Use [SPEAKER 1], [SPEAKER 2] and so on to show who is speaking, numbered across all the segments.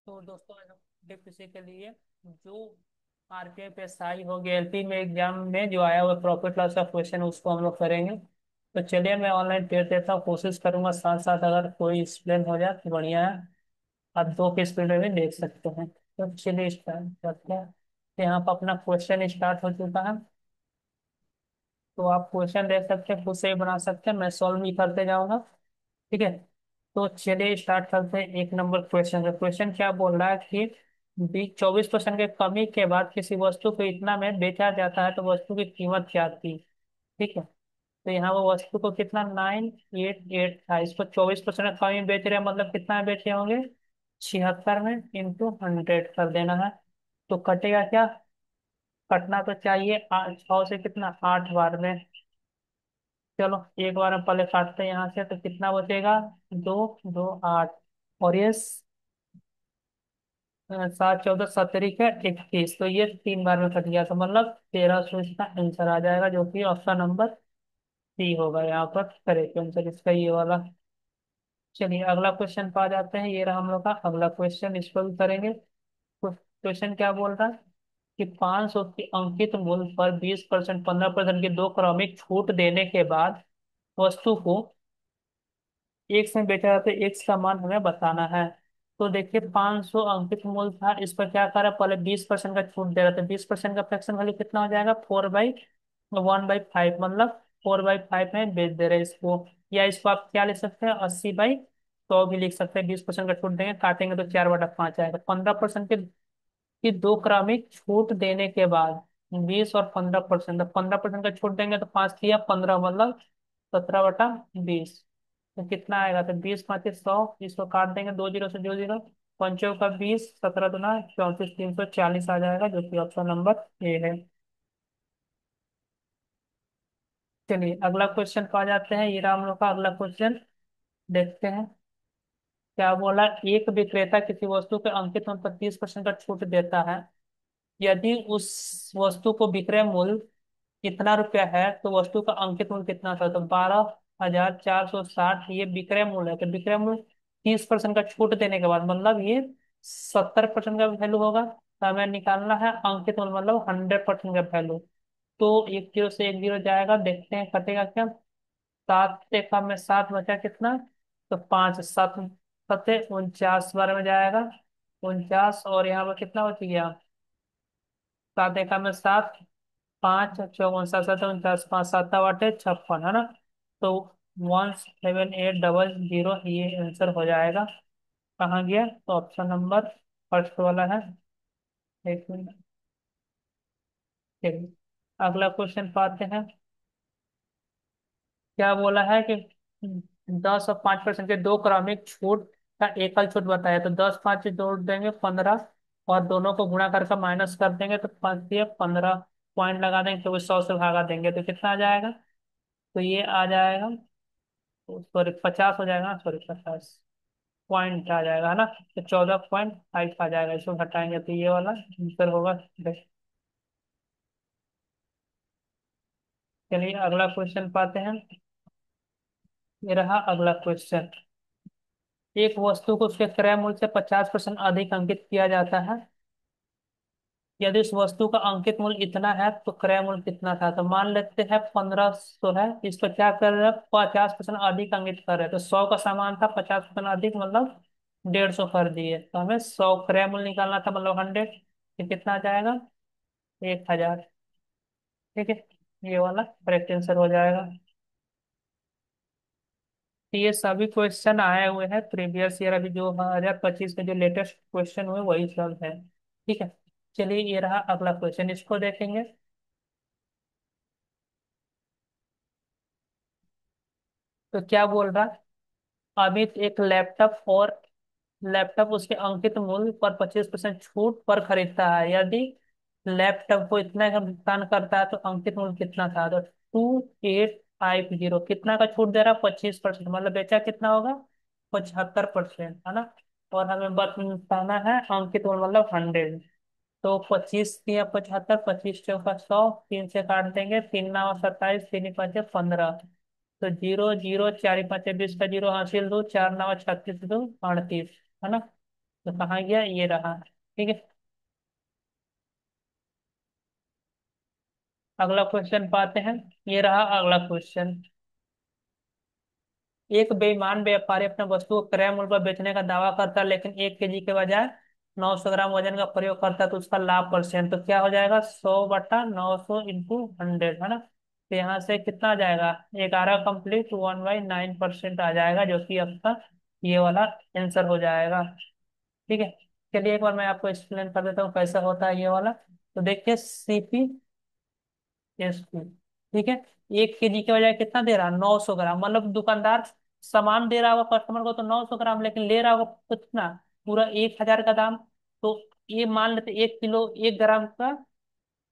[SPEAKER 1] तो दोस्तों आज हम किसी के लिए जो आरपीआई पीएसआई हो गया एलपी में एग्जाम में जो आया हुआ प्रॉफिट लॉस का क्वेश्चन उसको हम लोग करेंगे। तो चलिए मैं ऑनलाइन पेज देता हूँ, कोशिश करूंगा साथ साथ अगर कोई एक्सप्लेन हो जाए तो बढ़िया है। आप दो के स्पीड में भी देख सकते हैं। तो चलिए स्टार्ट करते हैं। तो यहाँ पर अपना क्वेश्चन स्टार्ट हो चुका है। तो आप क्वेश्चन देख सकते हैं, खुद से ही बना सकते हैं, मैं सॉल्व भी करते जाऊंगा। ठीक है। तो चलिए स्टार्ट करते हैं एक नंबर क्वेश्चन से। क्वेश्चन क्या बोल रहा है कि 24% के कमी के बाद किसी वस्तु को इतना में बेचा जाता है तो वस्तु की कीमत क्या थी। ठीक है। तो यहाँ वो वस्तु को कितना 988 था, इसको 24% कमी में बेच रहे हैं, मतलब कितना में बेचे होंगे 76 में, इंटू 100 कर देना है। तो कटेगा क्या, कटना तो चाहिए 6 से कितना 8 बार में। चलो एक बार हम पहले काटते हैं यहाँ से, तो कितना बचेगा 2 2 8। और ये 7 14 17 का 21, तो ये 3 बार में कट गया, तो मतलब 1300 इसका आंसर आ जाएगा, जो कि ऑप्शन नंबर सी होगा यहाँ पर करेक्ट आंसर इसका ये वाला। चलिए अगला क्वेश्चन पा जाते हैं, ये रहा हम लोग का अगला क्वेश्चन, इसको भी करेंगे। क्वेश्चन क्या बोल रहा है कि 500 की अंकित मूल्य पर 20% 15% की दो क्रमिक छूट देने के बाद वस्तु को एक में बेचा जाता है, एक का मान हमें बताना है। तो देखिए 500 अंकित मूल्य था, इस पर क्या करा, पहले 20% का छूट दे रहा था। 20% का फ्रैक्शन वैल्यू कितना हो जाएगा 4/1/5, मतलब 4/5 में बेच दे रहे हैं इसको। या इसको आप क्या लिख सकते हैं 80/100 भी लिख सकते हैं। 20% का छूट देंगे, काटेंगे तो 4/5 आएगा। 15% की दो क्रमिक छूट देने के बाद 20 और 15%, तो 15% का छूट देंगे तो 5 या 15, मतलब 17/20। तो कितना आएगा, तो 20 5 100, इसको काट देंगे, दो जीरो से, 2 जीरो, पंचों का 20, 17 दूना 34, 340 आ जाएगा, जो कि ऑप्शन नंबर ए है। चलिए अगला क्वेश्चन पे आ जाते हैं, ये रहा हम लोग का अगला क्वेश्चन। देखते हैं क्या बोला। एक विक्रेता किसी वस्तु के अंकित मूल्य पर 30% का छूट देता है। यदि उस वस्तु को विक्रय मूल्य कितना रुपया है तो वस्तु का अंकित मूल्य कितना था, तो 12,460 ये विक्रय मूल्य है। तो विक्रय मूल्य 30% का छूट देने के बाद मतलब ये 70% का वैल्यू होगा। तो हमें निकालना है अंकित मूल्य, मतलब 100% का वैल्यू। तो एक जीरो से एक जीरो जाएगा, देखते हैं कटेगा क्या। 7 से कम में 7 बचा कितना, तो 5 7 सत्ते 49 बार में जाएगा 49, और यहाँ पर कितना बच गया 7 एक में 7, 5 चौवन 7 7 49, 5 7 8 56 है ना। तो 17800 ये आंसर हो जाएगा। कहाँ गया, तो ऑप्शन नंबर फर्स्ट वाला है। एक मिनट। चलिए अगला क्वेश्चन पाते हैं। क्या बोला है कि 10 और 5% के दो क्रमिक छूट का एकल छूट बताया। तो 10 5 से जोड़ देंगे 15, और दोनों को गुणा करके माइनस कर देंगे, तो 5 से 15 पॉइंट लगा देंगे, तो 100 से भागा देंगे तो कितना आ जाएगा, तो ये आ जाएगा, सॉरी 50 हो जाएगा, सॉरी 50 पॉइंट आ जाएगा है ना। तो 14.5 आ जाएगा, इसको घटाएंगे तो ये वाला आंसर होगा। चलिए अगला क्वेश्चन पाते हैं, ये रहा अगला क्वेश्चन। एक वस्तु को उसके क्रय मूल्य से 50% अधिक अंकित किया जाता है। यदि उस वस्तु का अंकित मूल्य इतना है तो क्रय मूल्य कितना था। तो मान लेते हैं 1500 है, इस पर क्या कर रहे हैं 50% अधिक अंकित कर रहे हैं। तो 100 का सामान था, 50% अधिक मतलब 150 कर दिए, तो हमें 100 क्रय मूल्य निकालना था, मतलब 100। ये कितना आ जाएगा 1000। ठीक है, ये वाला करेक्ट आंसर हो जाएगा। तो ये सभी क्वेश्चन आए हुए हैं प्रीवियस ईयर, अभी जो 2025 के जो लेटेस्ट क्वेश्चन हुए वही सब है। ठीक है। चलिए ये रहा अगला क्वेश्चन, इसको देखेंगे। तो क्या बोल रहा है, अमित एक लैपटॉप उसके अंकित मूल्य पर 25% छूट पर खरीदता है। यदि लैपटॉप को इतना का भुगतान करता है तो अंकित मूल्य कितना था, तो 2850, कितना का छूट दे रहा है 25%, मतलब बेचा कितना होगा 75% है ना। और हमें बताना है अंकित मूल्य मतलब 100। तो 25 या 75, 25 चौका 100, 3 से काट देंगे, 3 9 27, 3 5 15। तो 0 0 4 5 20 का जीरो हासिल दो, 4 9 36 दो 38 है ना। तो कहाँ गया, ये रहा। ठीक है। अगला क्वेश्चन पाते हैं। ये रहा अगला क्वेश्चन। एक बेईमान व्यापारी अपने वस्तु को क्रय मूल्य पर बेचने का दावा करता है, लेकिन 1 केजी के बजाय 900 ग्राम वजन का प्रयोग करता है, तो उसका लाभ परसेंट तो क्या हो जाएगा, 100/900 × 100 है ना। तो यहाँ से कितना आ जाएगा, 11 कंप्लीट 1/9% आ जाएगा, जो कि आपका ये वाला आंसर हो जाएगा। ठीक है। चलिए एक बार मैं आपको एक्सप्लेन कर देता हूँ कैसा होता है ये वाला। तो देखिए सीपी टेस्टफुल। ठीक है। 1 केजी के बजाय कितना दे रहा, 900 ग्राम, मतलब दुकानदार सामान दे रहा होगा कस्टमर को तो 900 ग्राम, लेकिन ले रहा होगा तो कितना, पूरा 1,000 का दाम। तो ये मान लेते 1 किलो 1 ग्राम का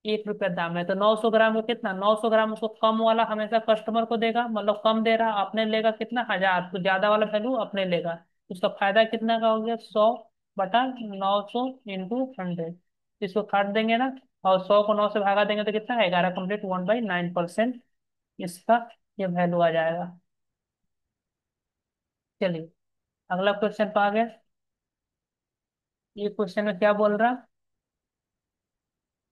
[SPEAKER 1] 1 रुपया दाम है, तो 900 ग्राम को कितना, 900 ग्राम उसको कम वाला हमेशा कस्टमर को देगा, मतलब कम दे रहा, अपने लेगा कितना 1,000, तो ज्यादा वाला वैल्यू अपने लेगा। उसका फायदा कितना का हो गया, 100/900 × 100। इसको काट देंगे ना, और 100 को 9 से भागा देंगे तो कितना है, 11 कंप्लीट 1/9%। इसका ये वैल्यू आ जाएगा। चलिए अगला क्वेश्चन पे आ गया। ये क्वेश्चन में क्या बोल रहा,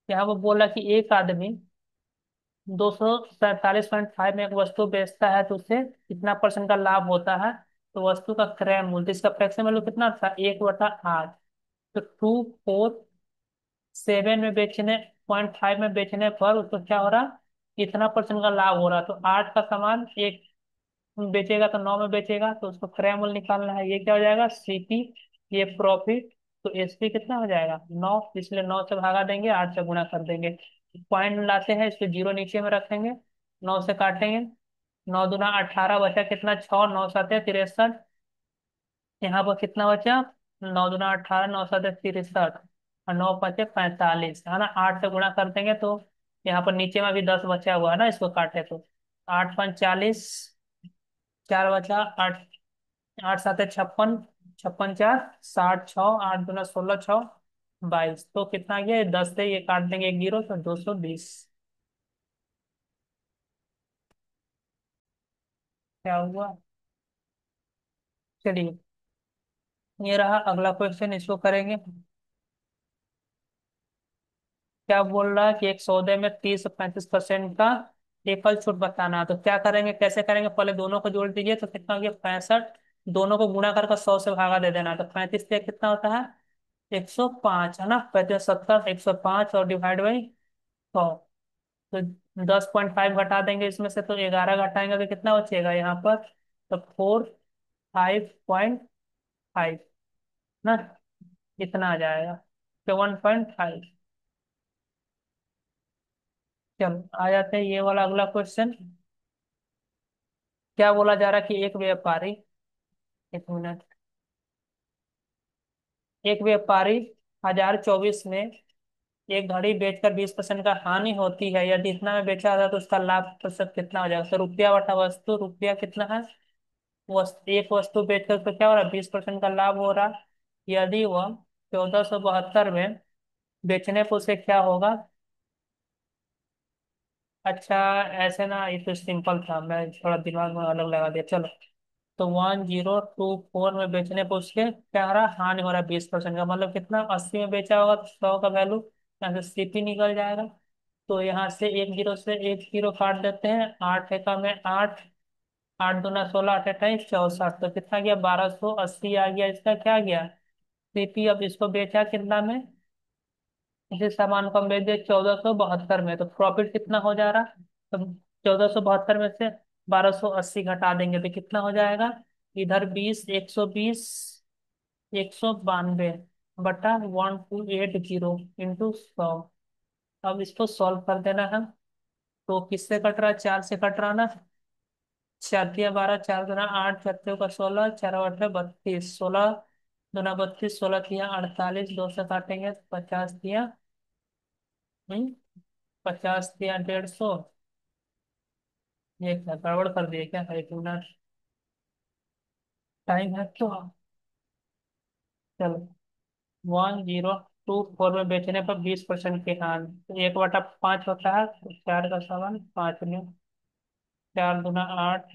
[SPEAKER 1] यहाँ वो बोला कि एक आदमी 247.5 में एक वस्तु बेचता है, तो उसे कितना परसेंट का लाभ होता है। तो वस्तु का क्रय मूल्य, तो इसका फ्रैक्शन वैल्यू कितना था, 1/8। तो 247 में बेचने, 0.5 में बेचने पर उसको क्या हो रहा, इतना परसेंट का लाभ हो रहा। तो 8 का सामान एक बेचेगा तो 9 में बेचेगा, तो उसको क्रय मूल्य निकालना है, ये क्या हो जाएगा, सीपी, ये प्रॉफिट। तो एसपी कितना हो जाएगा, 9, इसलिए 9 से भागा देंगे, 8 से गुणा कर देंगे। पॉइंट लाते हैं, इसको जीरो नीचे में रखेंगे, 9 से काटेंगे, 9 दूना 18 बचा कितना, 6, 9 7 63। यहाँ पर कितना बचा, 9 दूना 18, 9 7 63, और 9 5 45 है ना। 8 से गुणा कर देंगे तो यहाँ पर नीचे में भी 10 बचा हुआ है ना, इसको काटे तो 8 5 40, 4 बचा, 8 8 7 56, 56 4 60, 8 दूना 16, 6 22, तो कितना गया, 10 से ये काट देंगे एक जीरो, तो 220। क्या हुआ। चलिए ये रहा अगला क्वेश्चन, इसको करेंगे। क्या बोल रहा है कि एक सौदे में 30 से 35% का एकल छूट बताना है। तो क्या करेंगे, कैसे करेंगे, पहले दोनों को जोड़ दीजिए, तो कितना हो गया 65, दोनों को गुणा करके 100 से भागा दे देना, तो 35 से कितना होता है, 105 है ना, 35 70 105 और डिवाइड बाई 100। तो 10.5 घटा देंगे इसमें से, तो 11 घटाएंगे तो कितना बचेगा यहाँ पर, तो 4 5.5 ना, इतना आ जाएगा, तो 1.5। चलो आ जाते हैं ये वाला अगला क्वेश्चन। क्या बोला जा रहा है कि एक व्यापारी, एक मिनट, एक व्यापारी 2024 में एक घड़ी बेचकर 20% का हानि होती है, यदि इतना में बेचा जाता तो उसका लाभ प्रतिशत कितना हो जाएगा। तो रुपया बटा वस्तु, रुपया कितना है, एक वस्तु बेचकर उसको क्या हो रहा है, 20% का लाभ हो रहा। यदि वह 1472 में बेचने पर उसे क्या होगा। अच्छा, ऐसे ना, ये तो सिंपल था, मैं थोड़ा दिमाग में अलग लगा दिया, चलो। तो 1024 में बेचने पर उसके क्या हो रहा, हानि हो रहा है 20% का, मतलब कितना, 80 में बेचा होगा तो 100 का वैल्यू यहाँ से सीपी निकल जाएगा। तो यहाँ से एक जीरो से एक जीरो काट देते हैं, 8 एका में 8, 8 दूना 16, 8 अट्ठाईस 64, तो कितना गया, 1280 आ गया, इसका क्या गया सीपी। अब इसको बेचा कितना में, इसी सामान को हम बेच दिए 1472 में, तो प्रॉफिट कितना हो जा रहा, तो 1472 में से 1280 घटा देंगे तो कितना हो जाएगा, इधर 20, 120, 192/1280 इंटू 100। अब इसको सॉल्व कर देना है, तो किससे कट रहा है, 4 से कट रहा ना, 4 × 12, 4 दूना 8, 4 × 16, 4 × 8 = 32, 16 दूना 32, 16 × 3 = 48, 2 से काटेंगे तो 50 दिया, 50 दिया 150। ये क्या गड़बड़ कर दिए क्या, 1 मिनट टाइम है तो। चलो 1024 में बेचने पर 20% के हान, तो 1/5 होता है, तो 4 का 7, 5 में, 4 दूना 8,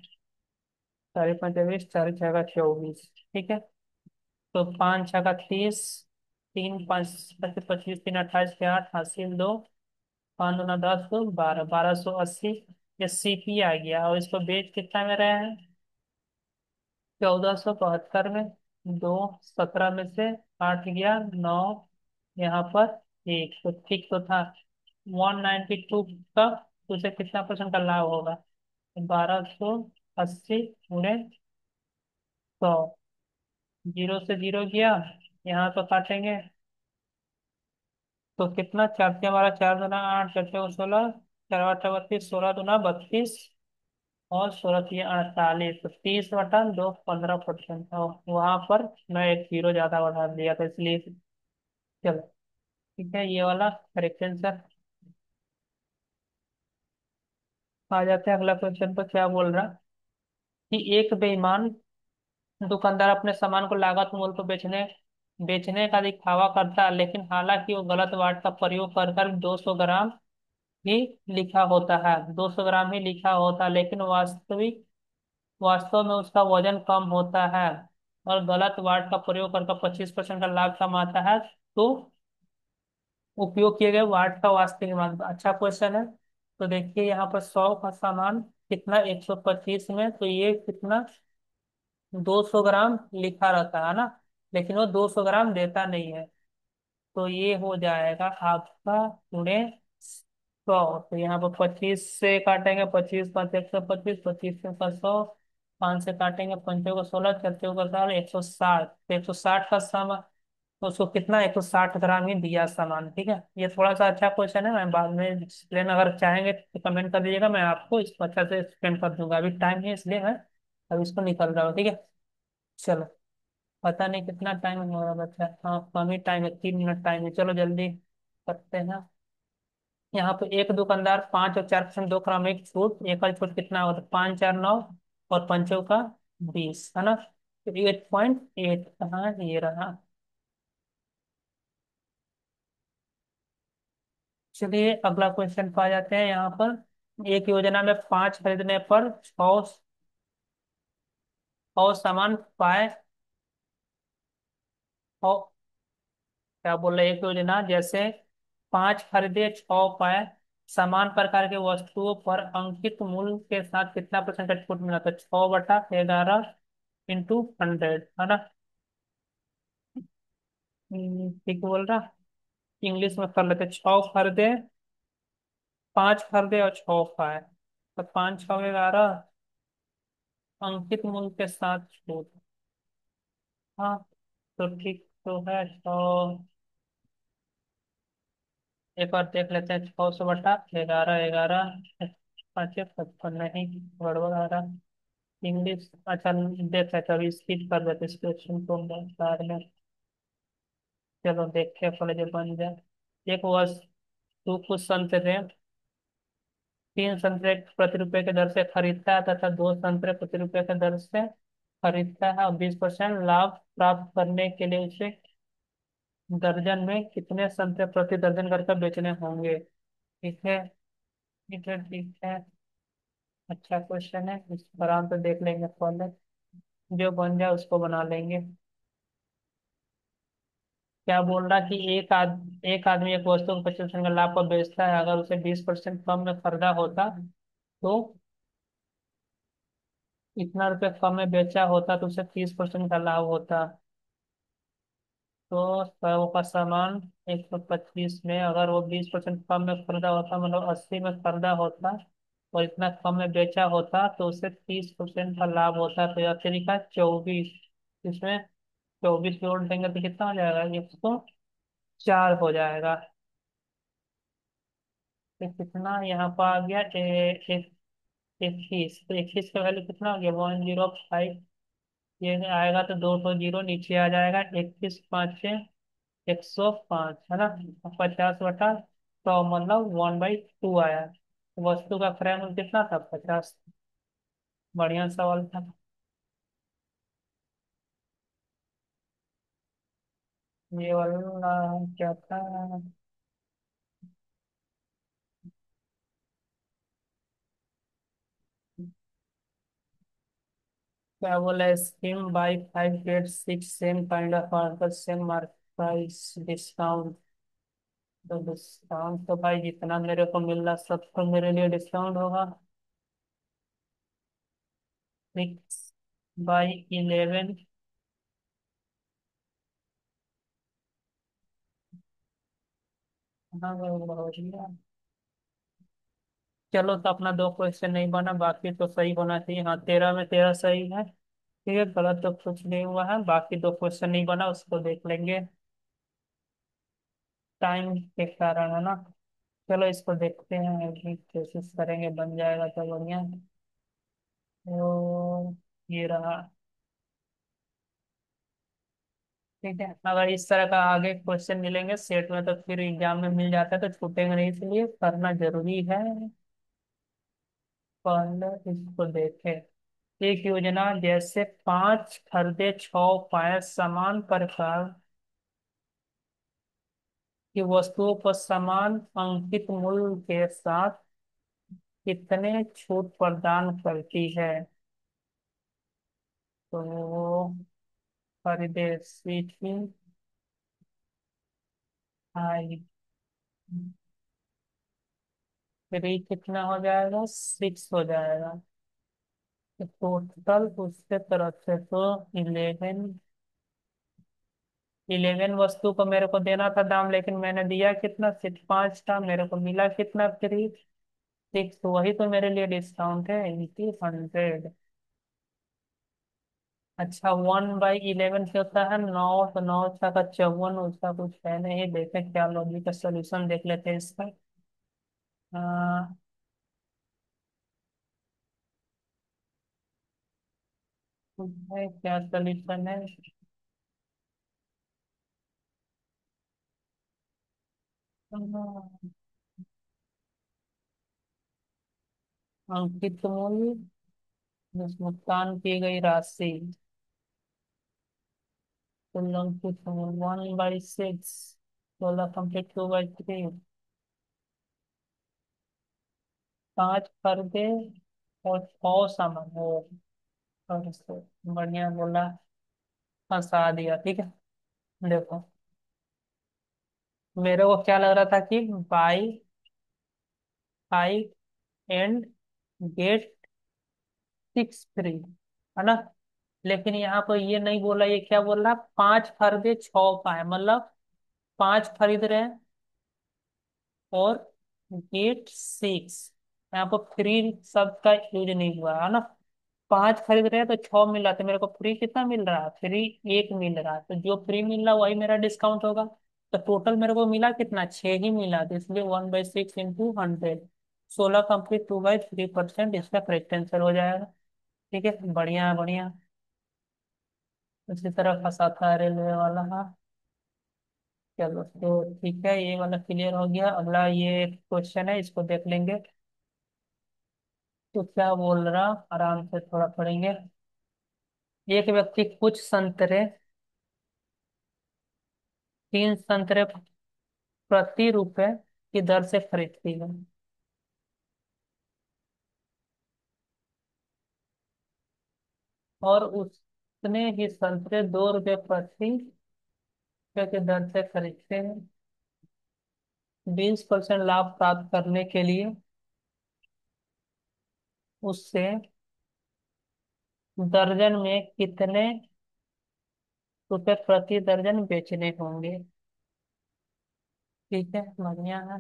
[SPEAKER 1] 4 × 5 = 20, 4 × 6 = 24। ठीक है। तो 5 6 का 30, 3 5 25 3 28 के 8 हासिल 2, 5 दूना 10 तो 12, 1280। ये सीपी आ गया और इसको बेच कितना में रहे हैं? 1472 में। दो, 17 में से 8 गया 9, यहाँ पर एक, तो ठीक तो था। 192 का तुझे कितना परसेंट का लाभ होगा? 1280 गुणे 100। जीरो से जीरो गया, यहाँ तो काटेंगे। तो कितना? 4 से 12, 4 दूना 8, 4 6 16, 4 8 32, 16 दूना 32, और 16 3 48, तो 30/2 15%। और वहां पर मैं एक जीरो ज्यादा बढ़ा दिया था इसलिए। चलो, ठीक है, ये वाला करेक्ट आंसर। आ जाते हैं अगला क्वेश्चन पर। क्या बोल रहा कि एक बेईमान दुकानदार अपने सामान को लागत मूल्य पर बेचने बेचने का दिखावा करता है, लेकिन हालांकि वो गलत वाट का प्रयोग कर कर 200 ग्राम ही लिखा होता है, 200 ग्राम ही लिखा होता है, लेकिन वास्तव में उसका वजन कम होता है और गलत वाट का प्रयोग करके 25% का लाभ कमाता है। तो उपयोग किए गए वाट का वास्तविक मान। अच्छा क्वेश्चन है। तो देखिए यहाँ पर 100 का सामान कितना, 125 में, तो ये कितना, 200 ग्राम लिखा रहता है ना, लेकिन वो 200 ग्राम देता नहीं है। तो ये हो जाएगा आपका गुणे 100। तो यहाँ पर 25 से काटेंगे, 25 5 125, 25 से 100, 5 से काटेंगे, पंचों को 16, छत्तीस को 60, 160। तो 160 का सामान, तो उसको कितना, 160 ग्राम ही दिया सामान। ठीक है, ये थोड़ा सा अच्छा क्वेश्चन है, मैं बाद में एक्सप्लेन, अगर चाहेंगे तो कमेंट कर दीजिएगा, मैं आपको इसको अच्छा से एक्सप्लेन कर दूंगा। अभी टाइम है इसलिए मैं अभी इसको निकल रहा हूँ। ठीक है, चलो। पता नहीं कितना टाइम हो रहा बच्चा, हाँ कम ही टाइम है, 3 मिनट टाइम है, चलो जल्दी करते हैं। यहाँ पे एक दुकानदार 5 और 4% 2 ग्राम एक छूट, एकल छूट कितना होता है? 5 4 9, और पंचों का 20 है ना, तो 8.8 कहाँ है? ये रहा। चलिए अगला क्वेश्चन पे आ जाते हैं। यहाँ पर एक योजना में 5 खरीदने पर 6 और सामान पाए, और क्या बोल रहे, एक योजना जैसे 5 खरीदे 6 पाए, समान प्रकार के वस्तुओं पर अंकित मूल्य के साथ कितना परसेंटेज छूट मिला था? 6/11 इंटू 100 है ना। ठीक बोल रहा। इंग्लिश में कर लेते, 6 खरीदे, 5 खरीदे और 6 पाए, तो 5 6 11 अंकित मूल्य के साथ छूट। हाँ, तो ठीक तो है। तो एक बार देख लेते हैं, 600/11, 11 5 55, नहीं गड़बड़ आ रहा। इंग्लिश, अच्छा देख लेते, अभी स्किप कर देते इस क्वेश्चन को बाद में। चलो देखते हैं, पहले जो बन जाए। एक वस्तु कुछ संतरे, 3 संतरे प्रति रुपए के दर से खरीदता है तथा 2 संतरे प्रति रुपए के दर से खरीदता है, और 20% लाभ प्राप्त करने के लिए उसे दर्जन में कितने संतरे प्रति दर्जन करके बेचने होंगे? ठीक है, ठीक है, ठीक है। अच्छा क्वेश्चन है, इस पर आराम से देख लेंगे पहले, जो बन जाए उसको बना लेंगे। क्या बोल रहा कि एक आदमी एक वस्तु को 25% का लाभ पर बेचता है, अगर उसे 20% कम में खरीदा होता तो, इतना रुपये कम में बेचा होता तो उसे 30% का लाभ होता। तो 100 का सामान 125 में, अगर वो 20% कम में खरीदा होता, मतलब 80 में खरीदा होता, और इतना कम में बेचा होता, तो उसे 30% का लाभ होता। तो यह तरीका 24, इसमें 24 जोड़ देंगे तो कितना हो जाएगा? 104 हो जाएगा। तो कितना यहाँ पर आ गया? 21, तो 21 का वैल्यू कितना हो गया? 105। ये आएगा तो 2 जीरो नीचे आ जाएगा, 21 5 105 है ना। 50/100, मतलब 1/2 आया। वस्तु का क्रय मूल्य कितना था? 50। बढ़िया सवाल था। ये वाला क्या था? क्या बोला है? Scheme by 5 get 6 same kind of offer same market price discount. तो डिस्काउंट तो भाई जितना मेरे को मिल रहा सब तो मेरे लिए डिस्काउंट होगा। 6/11। हाँ भाई, बहुत बढ़िया। चलो, तो अपना दो क्वेश्चन नहीं बना, बाकी तो सही होना चाहिए। हाँ, 13 में 13 सही है। ठीक है, गलत तो कुछ नहीं हुआ है, बाकी दो क्वेश्चन नहीं बना, उसको देख लेंगे। टाइम के कारण है ना। चलो, इसको देखते हैं, अभी कोशिश करेंगे, बन जाएगा तो बढ़िया। तो ये रहा। ठीक है, अगर इस तरह का आगे क्वेश्चन मिलेंगे सेट में तो फिर एग्जाम में मिल जाता है, तो छूटेंगे नहीं, इसलिए करना जरूरी है। पहले इसको देखें। एक योजना जैसे 5 खरीदे 6 पाए समान प्रकार की वस्तुओं को समान अंकित मूल्य के साथ कितने छूट प्रदान करती है? तो खरीदे सीखी आई, थ्री कितना हो जाएगा? 6 हो जाएगा। तो टोटल उसके तरफ से तो 11। 11 वस्तु को मेरे को देना था दाम, लेकिन मैंने दिया कितना? सिर्फ 5 था, मेरे को मिला कितना? 3। 6, तो वही तो मेरे लिए डिस्काउंट है, 100। अच्छा, 1/11 से होता है 9, तो 9 × 54, उसका कुछ है नहीं, देखें क्या लॉजिक का सोल्यूशन देख लेते हैं इसका। आ, है क्या सोल्यूशन है? अंकित मूल्य, भुगतान की गई राशि, कुल अंकित मूल्य 1/6, 16 × 2/3। 5 खरीदे और 100 सामान हो, और इसको बढ़िया बोला, फंसा दिया। ठीक है, देखो, मेरे को क्या लग रहा था कि बाई 5 and get 6 फ्री, है ना। लेकिन यहाँ पर ये नहीं बोला, ये क्या बोल रहा? 5 खरीदे 6 पाए, मतलब 5 खरीद रहे हैं और get 6, यहाँ पर फ्री शब्द का यूज नहीं हुआ है ना। 5 खरीद रहे हैं तो 6 मिल रहा, तो मेरे को फ्री कितना मिल रहा है? फ्री 1 मिल रहा है, तो जो फ्री मिल रहा है वही मेरा डिस्काउंट होगा। तो टोटल मेरे को मिला कितना? 6 ही मिला, तो इसलिए 1/6 × 100, 16 × 2/3%, इसका करेक्ट आंसर हो जाएगा। ठीक है, बढ़िया बढ़िया। उसी तरह फंसा था रेलवे वाला। हाँ, चलो, तो ठीक है, ये वाला क्लियर हो गया। अगला ये क्वेश्चन है, इसको देख लेंगे। तो क्या बोल रहा, आराम से थोड़ा पढ़ेंगे। एक व्यक्ति कुछ संतरे, 3 संतरे प्रति रुपए की दर से खरीदती है, और उसने ही संतरे 2 रुपए प्रति के दर से खरीदते हैं। 20% लाभ प्राप्त करने के लिए उससे दर्जन में कितने रुपए प्रति दर्जन बेचने होंगे? ठीक है, बढ़िया है।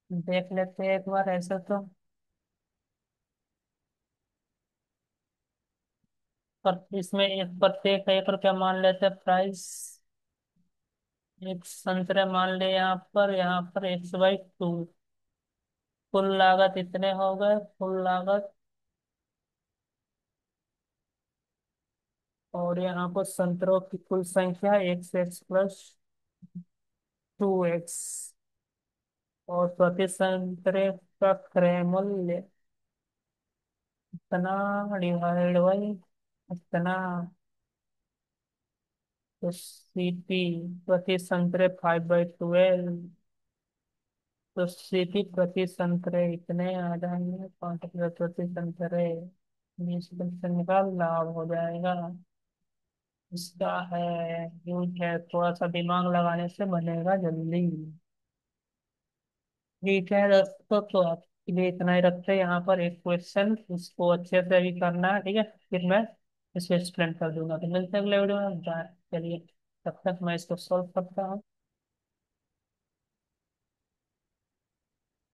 [SPEAKER 1] देख लेते हैं एक बार ऐसा तो। पर इसमें एक प्रत्येक 1 रुपया मान लेते हैं प्राइस। एक संतरे मान ले, यहाँ पर X/2। कुल लागत इतने हो गए, कुल लागत। और यहाँ पर संतरों की कुल संख्या X+2X, और प्रति संतरे का क्रय मूल्य इतना डिवाइड बाई इतना। तो CP प्रति संतरे 5/12, तो CP प्रति संतरे इतने आ जाएंगे, 5 रुपये प्रति संतरे। बीस परसेंट का लाभ हो जाएगा। इसका है, यूज है, थोड़ा सा दिमाग लगाने से बनेगा जल्दी। ठीक है दोस्तों, तो आपके लिए इतना ही रखते हैं यहाँ पर। एक क्वेश्चन इसको अच्छे से भी करना है, ठीक है, फिर मैं इसको एक्सप्लेन कर दूंगा। तो मिलते हैं अगले वीडियो में। चलिए, तब तक मैं इसको सॉल्व करता हूँ।